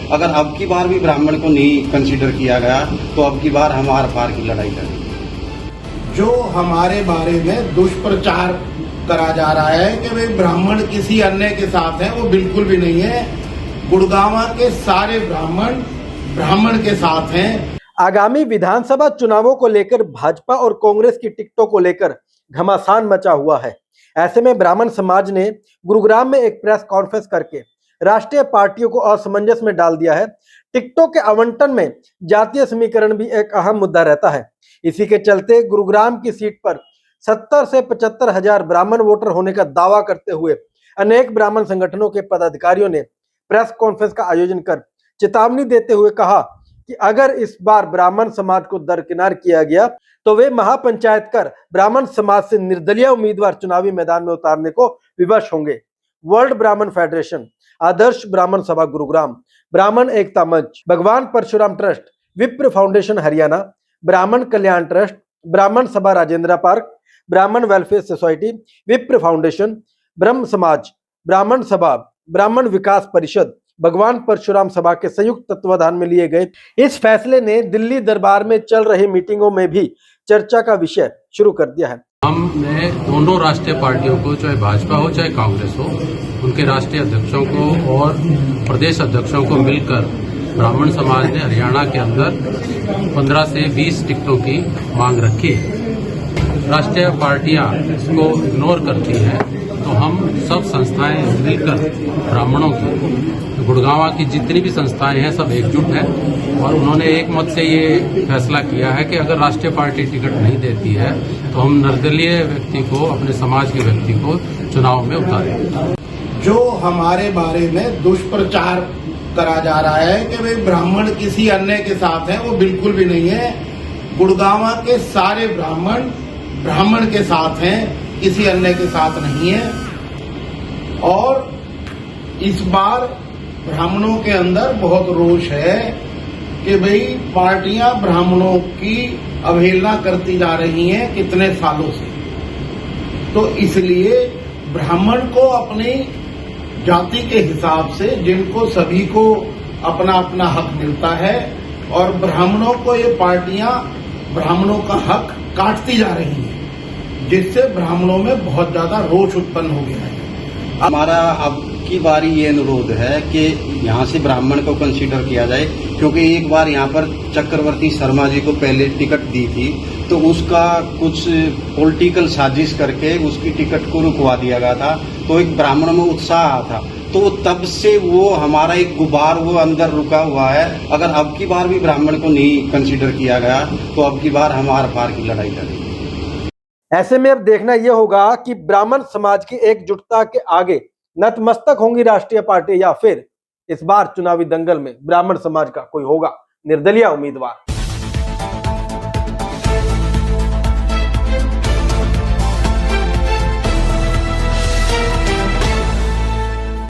अगर अब की बार भी ब्राह्मण को नहीं कंसीडर किया गया तो अब की बार हम आर पार की लड़ाई लड़ेंगे। जो हमारे बारे में दुष्प्रचार करा जा रहा है कि भाई ब्राह्मण किसी अन्य के साथ है, वो बिल्कुल भी नहीं है। गुड़गांव के सारे ब्राह्मण के साथ हैं। आगामी विधानसभा चुनावों को लेकर भाजपा और कांग्रेस की टिकटों को लेकर घमासान मचा हुआ है। ऐसे में ब्राह्मण समाज ने गुरुग्राम में एक प्रेस कॉन्फ्रेंस करके राष्ट्रीय पार्टियों को असमंजस में डाल दिया है। टिकटों के आवंटन में जातीय समीकरण भी एक अहम मुद्दा रहता है। इसी के चलते गुरुग्राम की सीट पर 70 से 75 हजार ब्राह्मण वोटर होने का दावा करते हुए अनेक ब्राह्मण संगठनों के पदाधिकारियों ने प्रेस कॉन्फ्रेंस का आयोजन कर चेतावनी देते हुए कहा कि अगर इस बार ब्राह्मण समाज को दरकिनार किया गया तो वे महापंचायत कर ब्राह्मण समाज से निर्दलीय उम्मीदवार चुनावी मैदान में उतारने को विवश होंगे। वर्ल्ड ब्राह्मण फेडरेशन, आदर्श ब्राह्मण सभा गुरुग्राम, ब्राह्मण एकता मंच, भगवान परशुराम ट्रस्ट, विप्र फाउंडेशन हरियाणा, ब्राह्मण कल्याण ट्रस्ट, ब्राह्मण सभा राजेंद्रा पार्क, ब्राह्मण वेलफेयर सोसाइटी, विप्र फाउंडेशन, ब्रह्म समाज, ब्राह्मण सभा, ब्राह्मण विकास परिषद, भगवान परशुराम सभा के संयुक्त तत्वाधान में लिए गए इस फैसले ने दिल्ली दरबार में चल रही मीटिंगों में भी चर्चा का विषय शुरू कर दिया है। हमने दोनों राष्ट्रीय पार्टियों को, चाहे भाजपा हो चाहे कांग्रेस हो, उनके राष्ट्रीय अध्यक्षों को और प्रदेश अध्यक्षों को मिलकर ब्राह्मण समाज ने हरियाणा के अंदर 15 से 20 टिकटों की मांग रखी है। राष्ट्रीय पार्टियां इसको इग्नोर करती हैं, तो हम सब संस्थाएं मिलकर ब्राह्मणों की, गुड़गांव की जितनी भी संस्थाएं हैं सब एकजुट हैं और उन्होंने एक मत से ये फैसला किया है कि अगर राष्ट्रीय पार्टी टिकट नहीं देती है तो हम निर्दलीय व्यक्ति को, अपने समाज के व्यक्ति को चुनाव में उतारेंगे। जो हमारे बारे में दुष्प्रचार करा जा रहा है कि भाई ब्राह्मण किसी अन्य के साथ है, वो बिल्कुल भी नहीं है। गुड़गांव के सारे ब्राह्मण के साथ हैं, किसी अन्य के साथ नहीं है। और इस बार ब्राह्मणों के अंदर बहुत रोष है कि भाई पार्टियां ब्राह्मणों की अवहेलना करती जा रही हैं कितने सालों से। तो इसलिए ब्राह्मण को अपनी जाति के हिसाब से, जिनको सभी को अपना अपना हक मिलता है, और ब्राह्मणों को ये पार्टियां ब्राह्मणों का हक काटती जा रही हैं, जिससे ब्राह्मणों में बहुत ज्यादा रोष उत्पन्न हो गया है। हमारा अब की बारी ये अनुरोध है कि यहाँ से ब्राह्मण को कंसीडर किया जाए, क्योंकि एक बार यहाँ पर चक्रवर्ती शर्मा जी को पहले टिकट दी थी तो उसका कुछ पॉलिटिकल साजिश करके उसकी टिकट को रुकवा दिया गया था, तो एक ब्राह्मण में उत्साह था, तो तब से वो हमारा एक गुबार वो अंदर रुका हुआ है। अगर अब की बार भी ब्राह्मण को नहीं कंसीडर किया गया तो अब की बार हम आर पार की लड़ाई लड़ेंगे। ऐसे में अब देखना यह होगा कि ब्राह्मण समाज की एकजुटता के आगे नतमस्तक होंगी राष्ट्रीय पार्टी या फिर इस बार चुनावी दंगल में ब्राह्मण समाज का कोई होगा निर्दलीय उम्मीदवार।